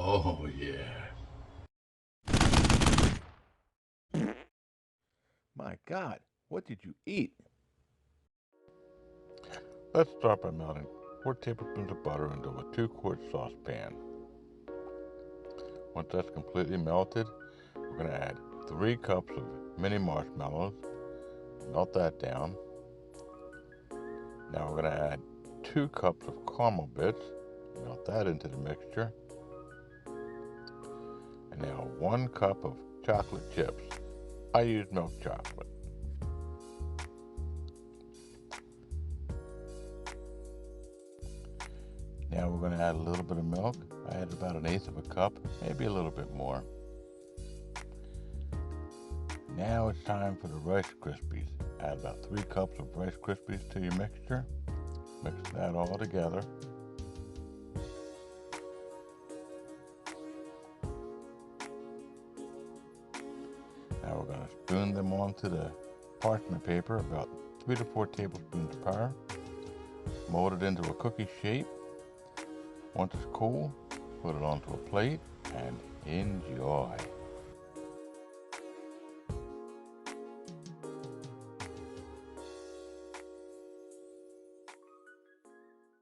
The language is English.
Oh, yeah. My God, what did you eat? Let's start by melting 4 tablespoons of butter into a 2-quart saucepan. Once that's completely melted, we're going to add 3 cups of mini marshmallows. Melt that down. Now we're going to add 2 cups of caramel bits. Melt that into the mixture. And now 1 cup of chocolate chips. I use milk chocolate. Now we're going to add a little bit of milk. I add about 1/8 of a cup, maybe a little bit more. Now it's time for the Rice Crispies. Add about 3 cups of Rice Crispies to your mixture. Mix that all together. Now we're going to spoon them onto the parchment paper, about 3 to 4 tablespoons per. Mold it into a cookie shape. Once it's cool, put it onto a plate and enjoy.